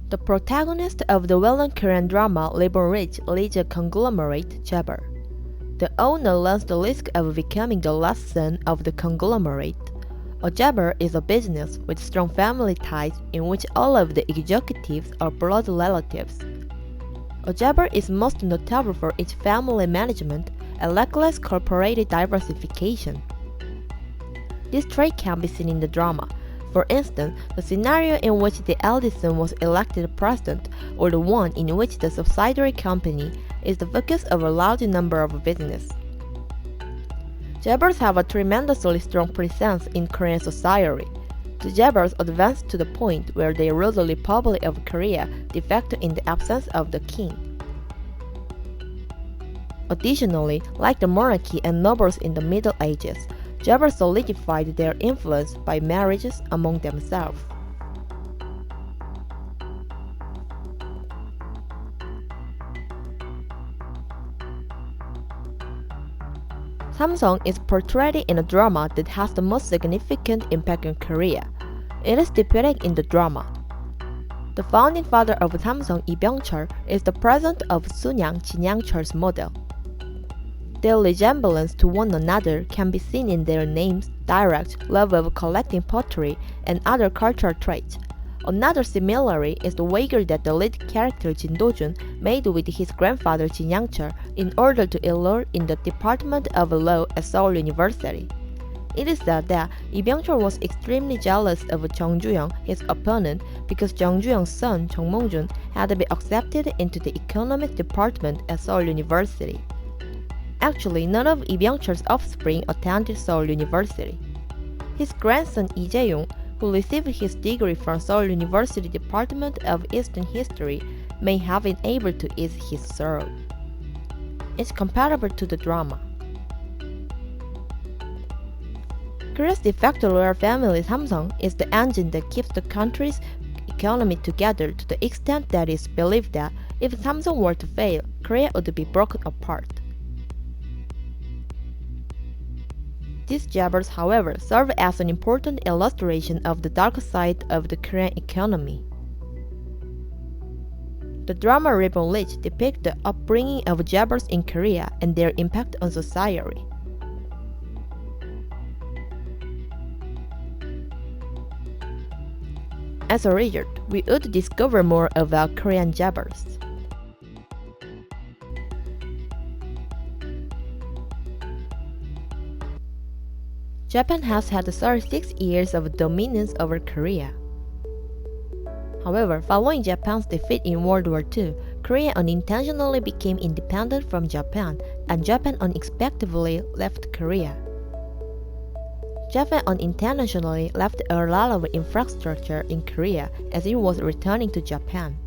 The protagonist of the well-known Korean drama Reborn Rich leads a conglomerate, Chaebol. The owner learns the risk of becoming the last son of the conglomerate. A Chaebol is a business with strong family ties in which all of the executives are blood relatives. A Chaebol is most notable for its family management and reckless corporate diversification. This trait can be seen in the drama. For instance, the scenario in which the eldest son was elected president, or the one in which the subsidiary company is the focus of a large number of businesses. Chaebols have a tremendously strong presence in Korean society. The Chaebols advanced to the point where they rule the Republic of Korea de facto in the absence of the king. Additionally, like the monarchy and nobles in the Middle Ages, Chaebols solidified their influence by marriages among themselves. Samsung is portrayed in a drama that has the most significant impact on Korea. It is depicted in the drama. The founding father of Samsung, Lee Byung-chul, is the president of Sunyang, Jinyang-chul's model. Their resemblance to one another can be seen in their names, direct love of collecting pottery, and other cultural traits. Another similarity is the wager that the lead character Jin Do-jun made with his grandfather Jin Yang-chul in order to enroll in the Department of Law at Seoul University. It is said that Lee Byung-chul was extremely jealous of Jung Ju-young, his opponent, because Jung Ju-young's son Jung Mong-jun had been accepted into the economics department at Seoul University. Actually, none of Lee Byung-chul's offspring attended Seoul University. His grandson Lee Jae-young, who received his degree from Seoul University Department of Eastern History, may have been able to ease his sorrow. It's comparable to the drama. Korea's de facto royal family Samsung is the engine that keeps the country's economy together to the extent that it's believed that if Samsung were to fail, Korea would be broken apart. These Chaebols, however, serve as an important illustration of the dark side of the Korean economy. The drama Reborn Rich depicts the upbringing of Chaebols in Korea and their impact on society. As a result, we would discover more about Korean Chaebols. Japan has had 36 years of dominance over Korea. However, following Japan's defeat in World War II, Korea unintentionally became independent from Japan, and Japan unexpectedly left Korea. Japan unintentionally left a lot of infrastructure in Korea as it was returning to Japan.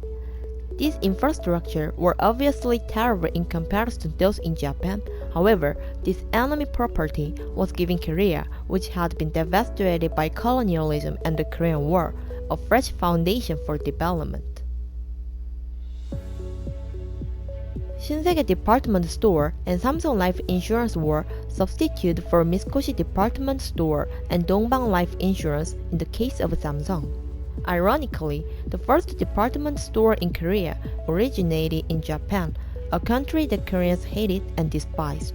These infrastructure were obviously terrible in comparison to those in Japan. However, this enemy property was giving Korea, which had been devastated by colonialism and the Korean War, a fresh foundation for development. Shinsegae Department Store and Samsung Life Insurance were substituted for Mitsukoshi Department Store and Dongbang Life Insurance in the case of Samsung. Ironically, the first department store in Korea originated in Japan, a country that Koreans hated and despised.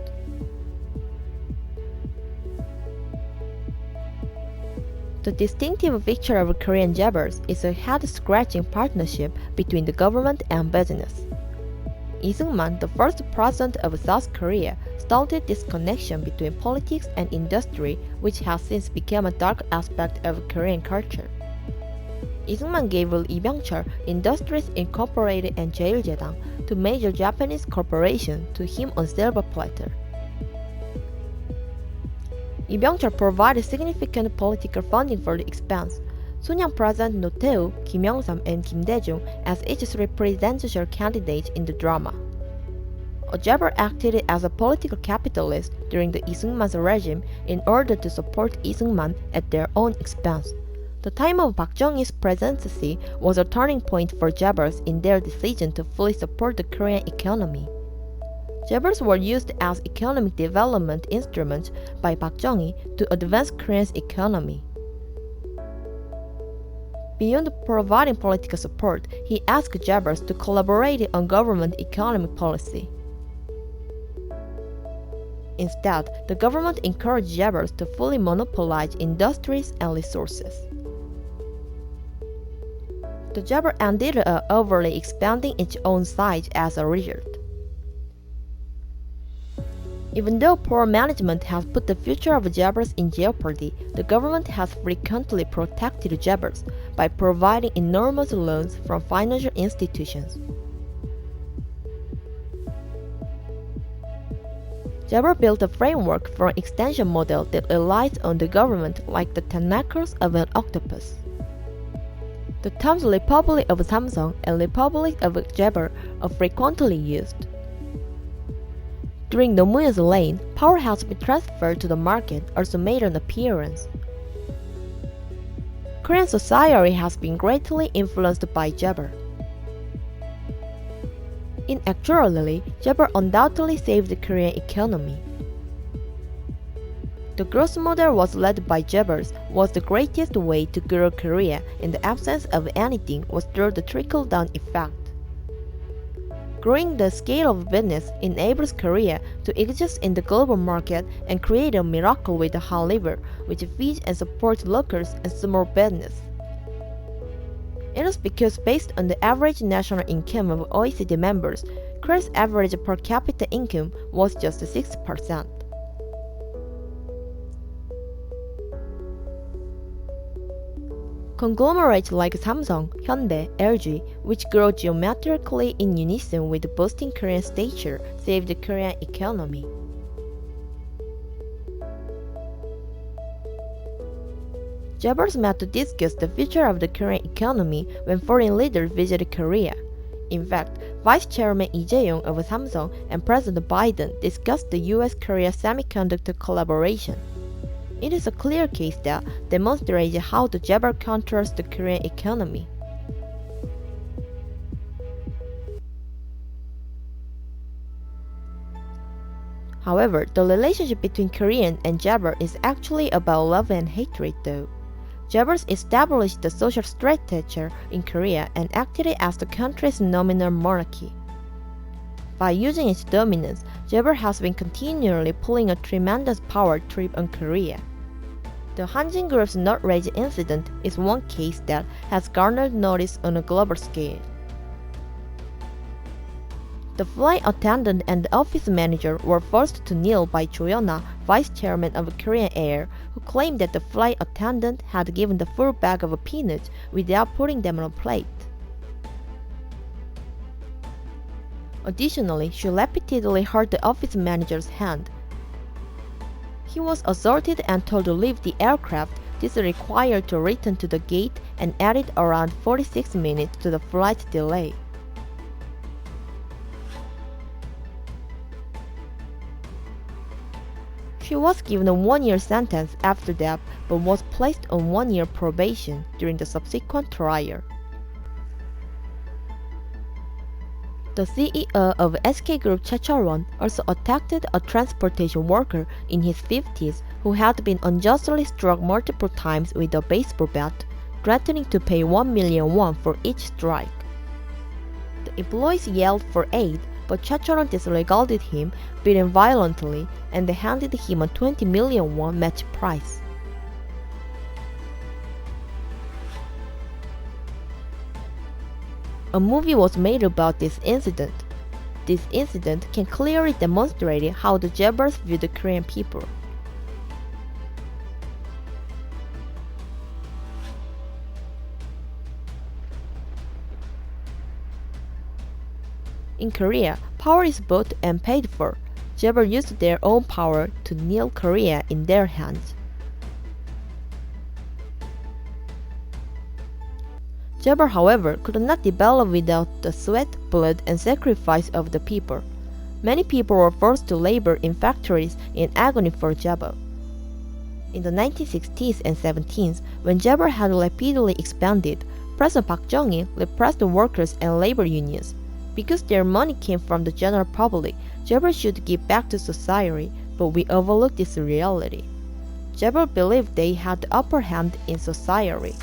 The distinctive feature of Korean Chaebols is a head-scratching partnership between the government and business. Lee Seung-man, the first president of South Korea, started this connection between politics and industry, which has since become a dark aspect of Korean culture. Lee Seung-man gave Lee Byung-chul Industries Incorporated and Jeiljedang, two major Japanese corporations, to him on silver platter. Lee Byung-chul provided significant political funding for the expense. Sunyang President Roh Tae-woo, Kim Yong-sam, and Kim Dae-jung as each three presidential candidates in the drama. A Chaebol acted as a political capitalist during the Lee Seung-man's regime in order to support Lee Seung-man at their own expense. The time of Park Chung-hee's presidency was a turning point for Chaebols in their decision to fully support the Korean economy. Chaebols were used as economic development instruments by Park Chung-hee to advance Korea's economy. Beyond providing political support, he asked Chaebols to collaborate on government economic policy. Instead, the government encouraged Chaebols to fully monopolize industries and resources. The Chaebol ended up overly expanding its own size as a result. Even though poor management has put the future of Chaebols in jeopardy, the government has frequently protected Chaebols by providing enormous loans from financial institutions. Chaebol built a framework for an extension model that relies on the government like the tentacles of an octopus. The terms Republic of Samsung and Republic of Chaebol are frequently used. During Nomuen's reign, power has been transferred to the market, also made an appearance. Korean society has been greatly influenced by Chaebol. In actuality, Chaebol undoubtedly saved the Korean economy. The growth model was led by Chaebols was the greatest way to grow Korea in the absence of anything was through the trickle-down effect. Growing the scale of business enables Korea to exist in the global market and create a miracle with a high level, which feeds and supports locals and small business. It is because based on the average national income of OECD members, Korea's average per capita income was just 6%. Conglomerates like Samsung, Hyundai, LG, which grow geometrically in unison with boosting Korean stature, saved the Korean economy. Chaebols met to discuss the future of the Korean economy when foreign leaders visited Korea. In fact, Vice Chairman Lee Jae-yong of Samsung and President Biden discussed the US-Korea semiconductor collaboration. It is a clear case that demonstrates how the Chaebol controls the Korean economy. However, the relationship between Korean and Chaebol is actually about love and hatred though. Chaebols established the social structure in Korea and acted as the country's nominal monarchy. By using its dominance, Chaebol has been continually pulling a tremendous power trip on Korea. The Hanjin Group's nut rage incident is one case that has garnered notice on a global scale. The flight attendant and the office manager were forced to kneel by Cho Yeon-na, vice chairman of Korean Air, who claimed that the flight attendant had given the full bag of peanuts without putting them on a plate. Additionally, she repeatedly hurt the office manager's hand. He was assaulted and told to leave the aircraft. This required to return to the gate and added around 46 minutes to the flight delay. She was given a 1-year sentence after that but was placed on 1-year probation during the subsequent trial. The CEO of SK Group Cha Chol-won also attacked a transportation worker in his 50s who had been unjustly struck multiple times with a baseball bat, threatening to pay 1 million won for each strike. The employees yelled for aid, but Cha Chol-won disregarded him, beat him violently, and they handed him a 20 million won match prize. A movie was made about this incident. This incident can clearly demonstrate how the Chaebols view the Korean people. In Korea, power is bought and paid for. Chaebol used their own power to kneel Korea in their hands. Chaebol, however, could not develop without the sweat, blood, and sacrifice of the people. Many people were forced to labor in factories in agony for Chaebol. In the 1960s and 70s, when Chaebol had rapidly expanded, President Park Chung-il repressed the workers and labor unions. Because their money came from the general public, Chaebol should give back to society, but we overlook this reality. Chaebol believed they had the upper hand in society.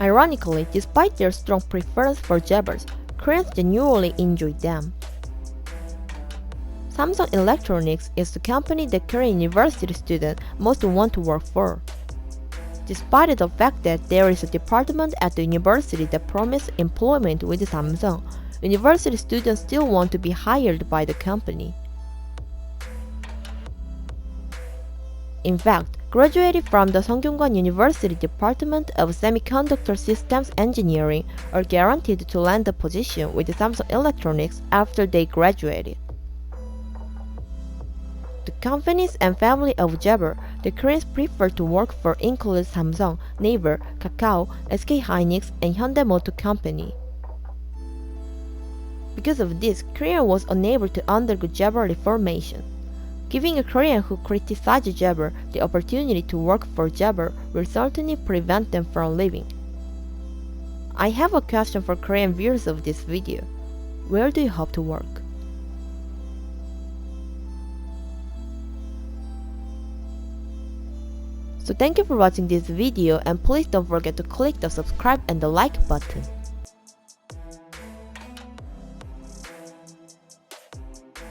Ironically, despite their strong preference for Chaebols, Koreans genuinely enjoy them. Samsung Electronics is the company that Korean university students most want to work for. Despite the fact that there is a department at the university that promises employment with Samsung, university students still want to be hired by the company. In fact, graduated from the 성공했을까 University Department of Semiconductor Systems Engineering are guaranteed to land a position with Samsung Electronics after they graduated. The companies and family of Chaebol the Koreans prefer to work for include Samsung, Naver, Kakao, SK Hynix, and Hyundai Motor Company. Because of this, Korea was unable to undergo Chaebol reformation. Giving a Korean who criticized Chaebol the opportunity to work for Chaebol will certainly prevent them from leaving. I have a question for Korean viewers of this video. Where do you hope to work? So thank you for watching this video, and please don't forget to click the subscribe and the like button.